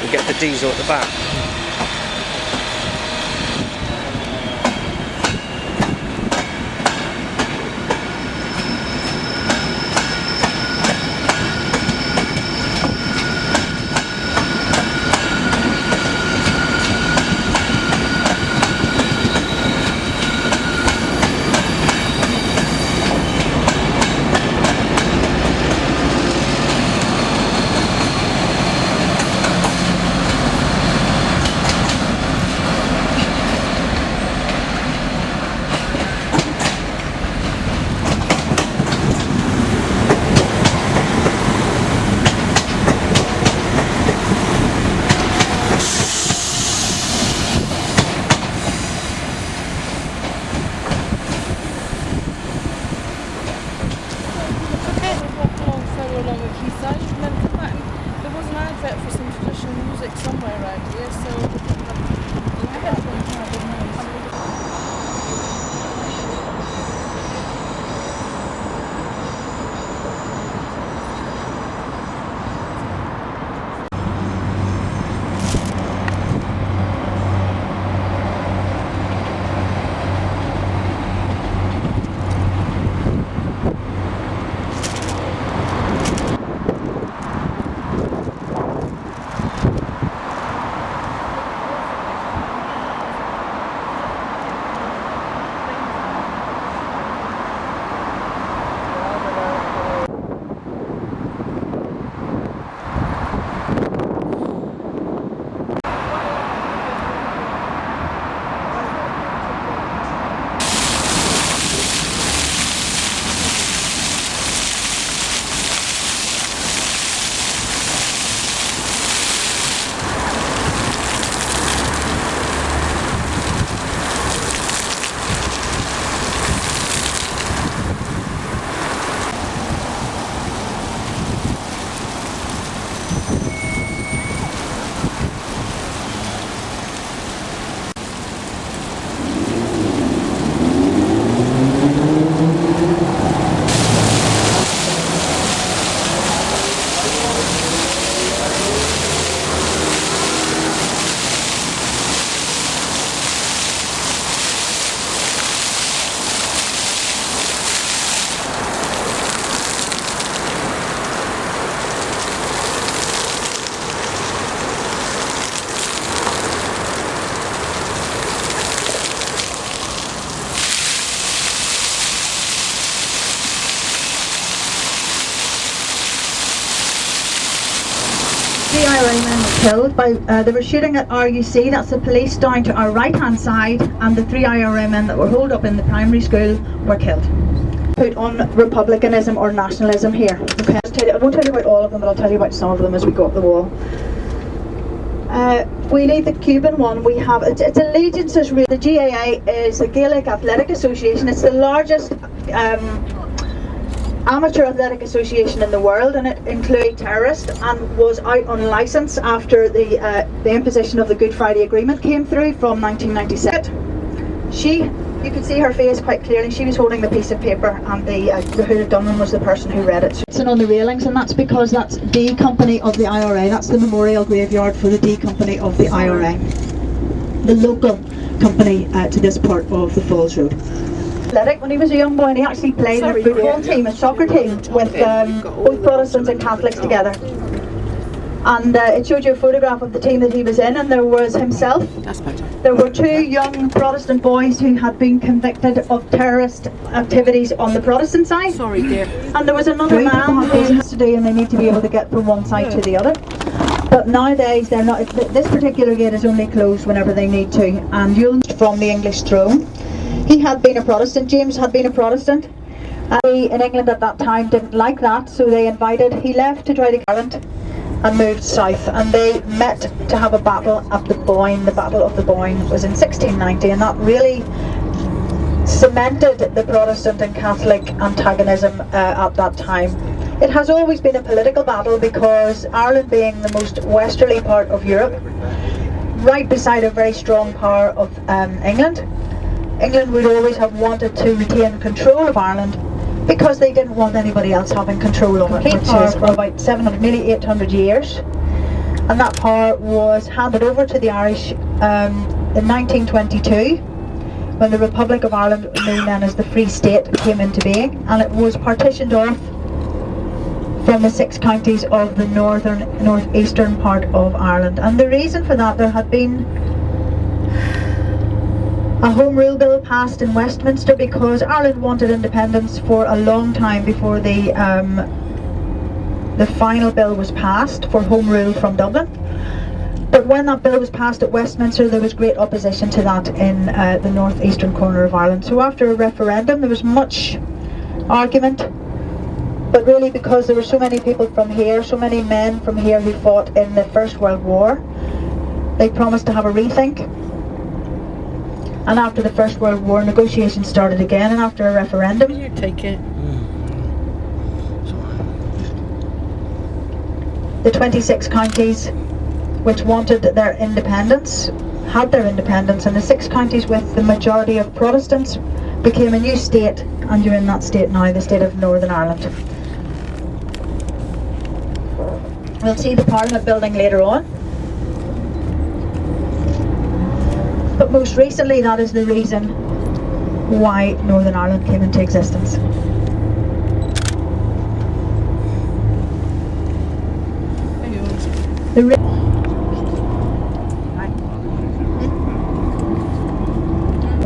We get the diesel at the back. The IRA men were killed by, they were shooting at RUC, that's the police, down to our right hand side, and the 3 IRA men that were holed up in the primary school were killed. Put on republicanism or nationalism here. Okay, I won't tell you about all of them, but I'll tell you about some of them as we go up the wall. We leave the Cuban one. We have it's allegiances. The GAA is the Gaelic Athletic Association. It's the largest amateur athletic association in the world, and it includes terrorist and was out on licence after the imposition of the Good Friday Agreement came through from 1996. You could see her face quite clearly. She was holding the piece of paper, and the who had done them was the person who read it. It's on the railings, and that's because that's D Company of the IRA. That's the memorial graveyard for the D Company of the IRA, the local company to this part of the Falls Road. When he was a young boy, and he actually played in a football team, a soccer team, with both Protestants and Catholics together. And it showed you a photograph of the team that he was in, and there was himself. That's better. There were 2 young Protestant boys who had been convicted of terrorist activities on the Protestant side. Sorry, dear. And there was another man who has to do, and they need to be able to get from one side to the other. But nowadays, they're not. This particular gate is only closed whenever they need to. And you'll from the English throne. He had been a Protestant. James had been a Protestant. We in England at that time didn't like that, so they invited. He left to try to Ireland and moved south, and they met to have a battle at the Boyne. The Battle of the Boyne was in 1690, and that really cemented the Protestant and Catholic antagonism at that time. It has always been a political battle because Ireland, being the most westerly part of Europe, right beside a very strong power of England, England would always have wanted to retain control of Ireland because they didn't want anybody else having control of it, which is for about 700, nearly 800 years. And that power was handed over to the Irish in 1922, when the Republic of Ireland, known then as the Free State, came into being, and it was partitioned off from the 6 counties of the northeastern part of Ireland. And the reason for that, there had been a Home Rule Bill passed in Westminster because Ireland wanted independence for a long time before the final bill was passed for Home Rule from Dublin. But when that bill was passed at Westminster, there was great opposition to that in the northeastern corner of Ireland. So after a referendum, there was much argument, but really because there were so many people from here, so many men from here who fought in the First World War, they promised to have a rethink. And after the First World War, negotiations started again, and after a referendum, Can you take it? the 26 counties which wanted their independence had their independence, and the 6 counties with the majority of Protestants became a new state, and you're in that state now, the state of Northern Ireland. We'll see the Parliament building later on. But most recently, that is the reason why Northern Ireland came into existence.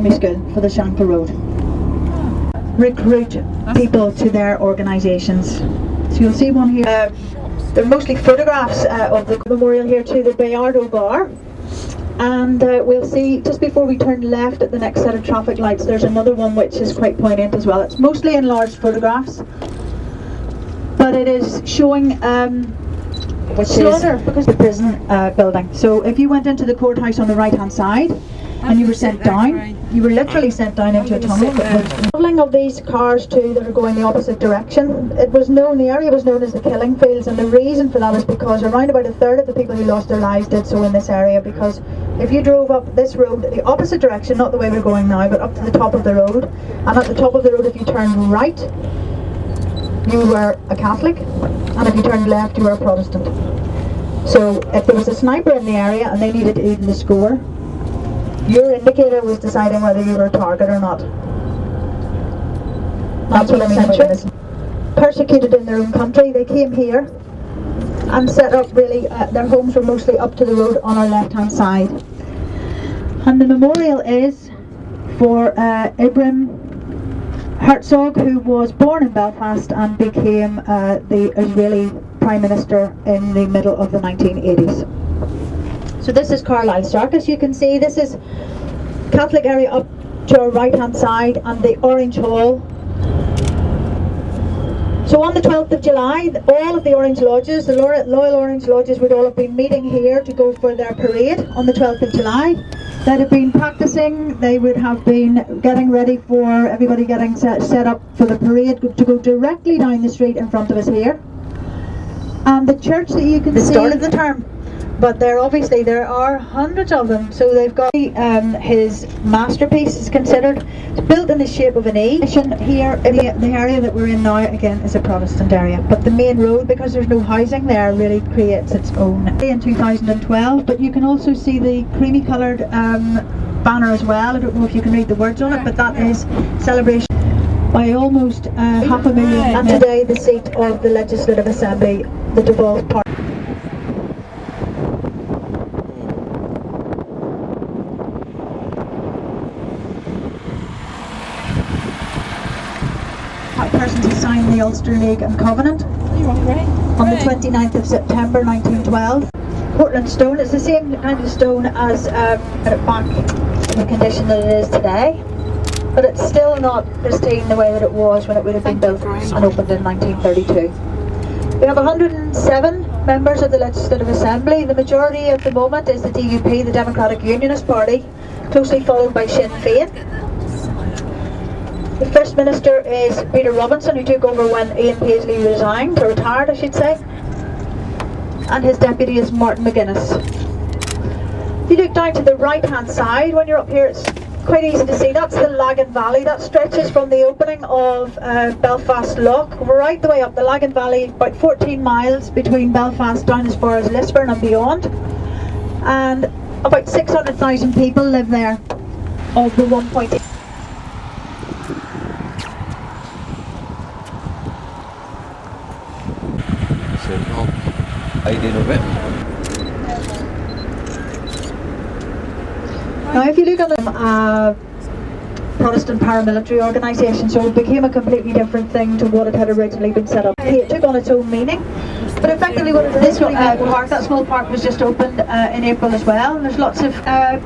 School for the Shankill Road. Recruit people to their organisations. So you'll see one here. They're mostly photographs of the memorial here to the Bayardo Bar. And we'll see just before we turn left at the next set of traffic lights, there's another one which is quite poignant as well. It's mostly enlarged photographs, but it is showing which slaughter is because of the prison building. So if you went into the courthouse on the right hand side and you were sent down, you were literally sent down into a tunnel. Travelling of these cars too that are going the opposite direction, it was known, the area was known as the killing fields, and the reason for that is because around about a third of the people who lost their lives did so in this area, because if you drove up this road the opposite direction, not the way we're going now, but up to the top of the road, and at the top of the road if you turned right, you were a Catholic, and if you turned left, you were a Protestant. So if there was a sniper in the area and they needed to even the score, your indicator was deciding whether you were a target or not. That's what I mean by this. Persecuted in their own country, they came here and set up really, their homes were mostly up to the road on our left hand side. And the memorial is for Ibrahim Herzog, who was born in Belfast and became the Israeli Prime Minister in the middle of the 1980s. So this is Carlisle Circus. You can see this is Catholic area up to our right hand side, and the Orange Hall. So on the 12th of July, all of the Orange Lodges, the Loyal Orange Lodges, would all have been meeting here to go for their parade on the 12th of July. They'd have been practicing, they would have been getting ready for everybody getting set up for the parade to go directly down the street in front of us here. And the church that you can see... The start of the term. But there are hundreds of them. So they've got his masterpiece is considered. It's built in the shape of an E. Here in the area that we're in now, again, is a Protestant area. But the main road, because there's no housing there, really creates its own. In 2012, but you can also see the creamy coloured banner as well. I don't know if you can read the words on it, but that is celebration by almost 500,000. And today the seat of the Legislative Assembly, the devolved part. Persons who signed the Ulster League and Covenant on the 29th of September 1912. Portland stone, it's the same kind of stone as put it back in the condition that it is today, but it's still not pristine the way that it was when it would have been built and opened in 1932. We have 107 members of the Legislative Assembly. The majority at the moment is the DUP, the Democratic Unionist Party, closely followed by Sinn Féin. The First Minister is Peter Robinson, who took over when Ian Paisley resigned, or retired I should say. And his deputy is Martin McGuinness. If you look down to the right hand side when you're up here, it's quite easy to see. That's the Lagan Valley. That stretches from the opening of Belfast Lock right the way up the Lagan Valley, about 14 miles between Belfast down as far as Lisburn and beyond. And about 600,000 people live there of the 1.8. I did a bit. Now if you look at the Protestant paramilitary organisation, so it became a completely different thing to what it had originally been set up. It took on its own meaning, but effectively what this park, that small park, was just opened in April as well. And there's lots of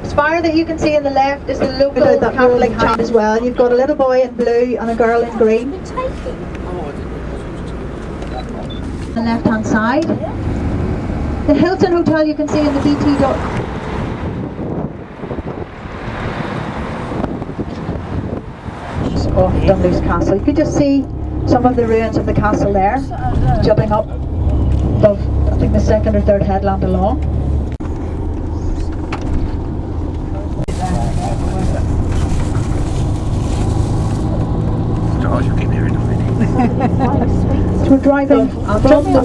spire that you can see on the left is the local Catholic church as well. You've got a little boy in blue and a girl in green. The left hand side. The Hilton Hotel you can see in the BT dot. Of Dunluce Castle. You can just see some of the ruins of the castle there, jumping up above, I think, the second or third headland along. So we're driving from the,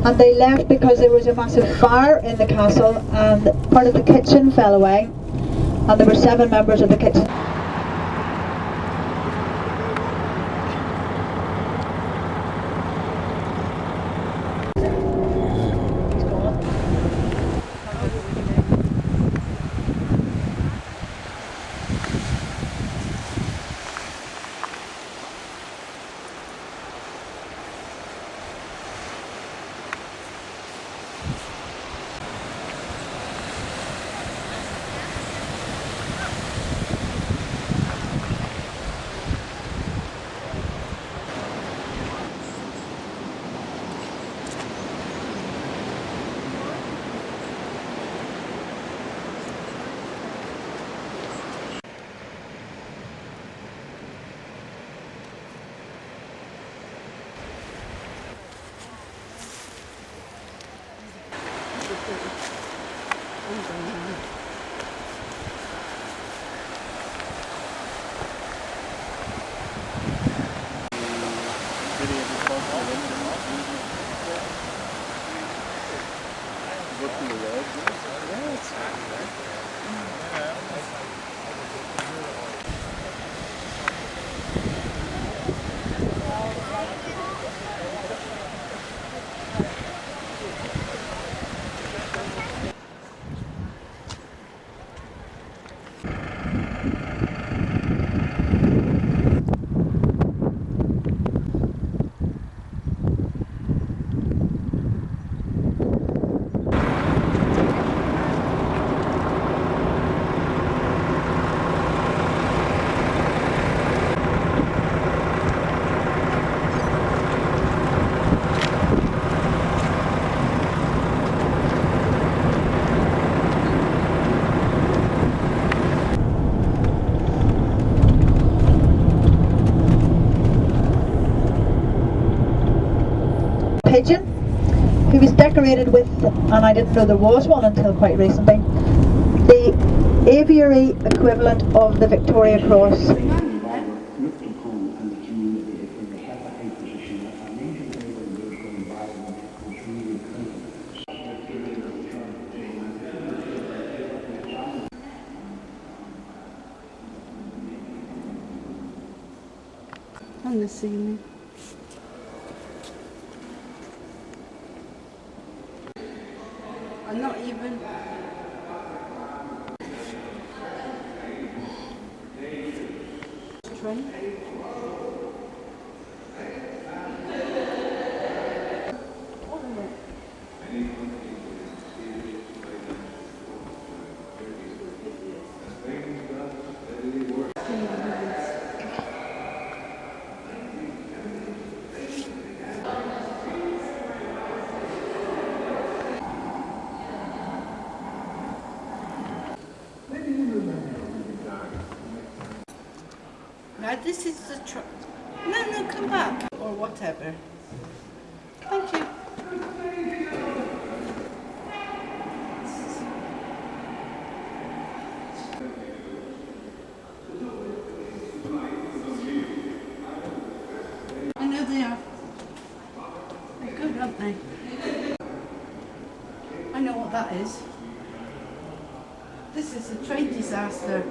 and they left because there was a massive fire in the castle and part of the kitchen fell away, and there were 7 members of the kitchen. Pigeon, who was decorated with, and I didn't know there was one until quite recently, the aviary equivalent of the Victoria Cross. On the ceiling. I'm not even. Train. This is the truck. No, come back. Or whatever. Thank you. I know they are. They're good, aren't they? I know what that is. This is a train disaster.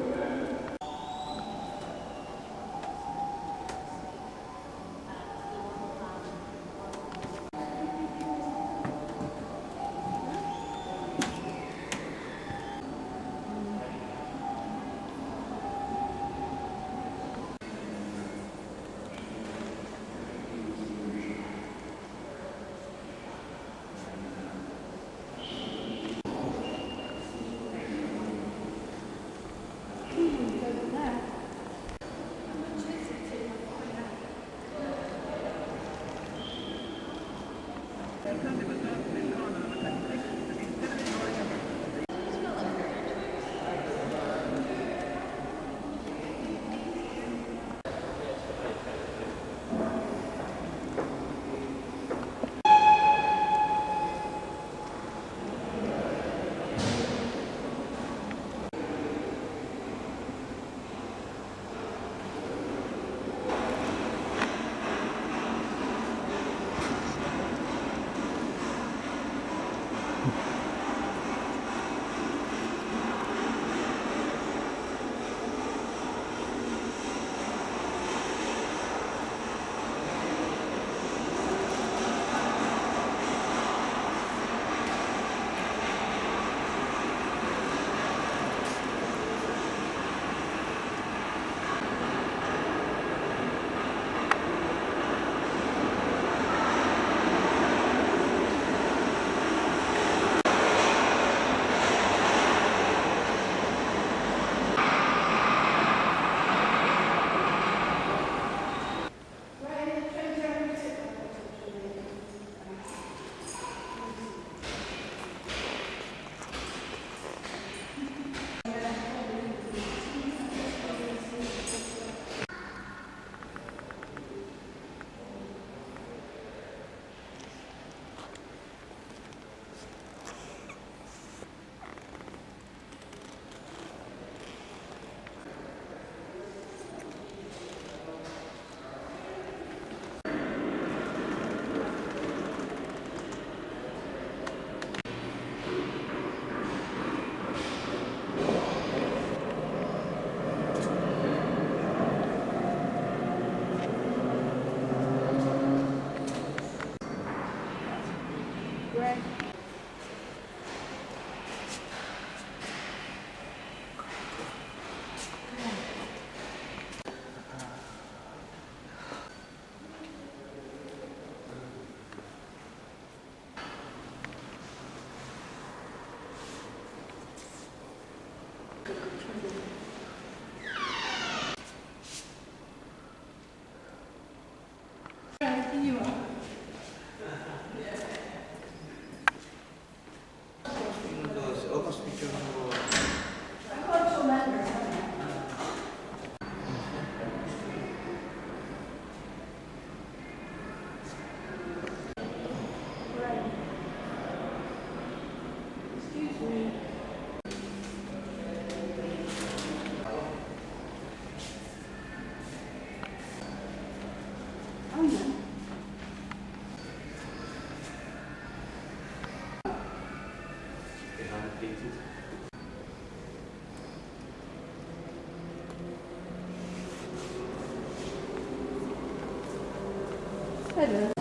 Hello.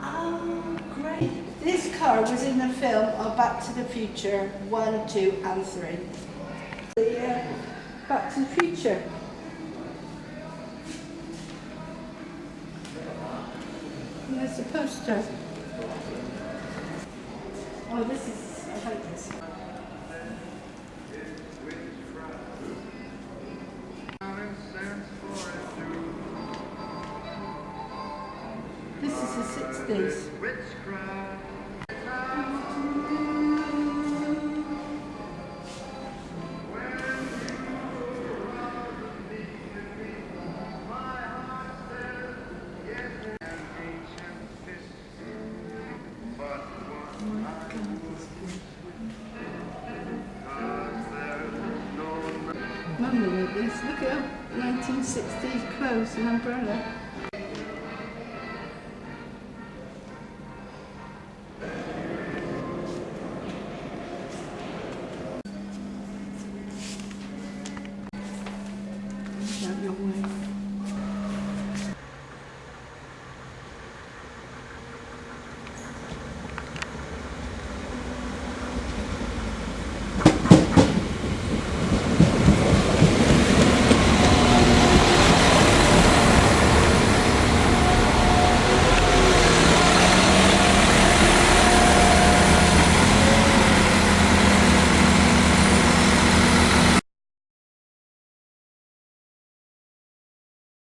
Oh, great. This car was in the film of Back to the Future 1, 2 and 3. The Back to the Future. And there's a poster. Oh, this is, I like this. This is the 60s. Mum wrote this. Look at 1960s clothes and umbrella.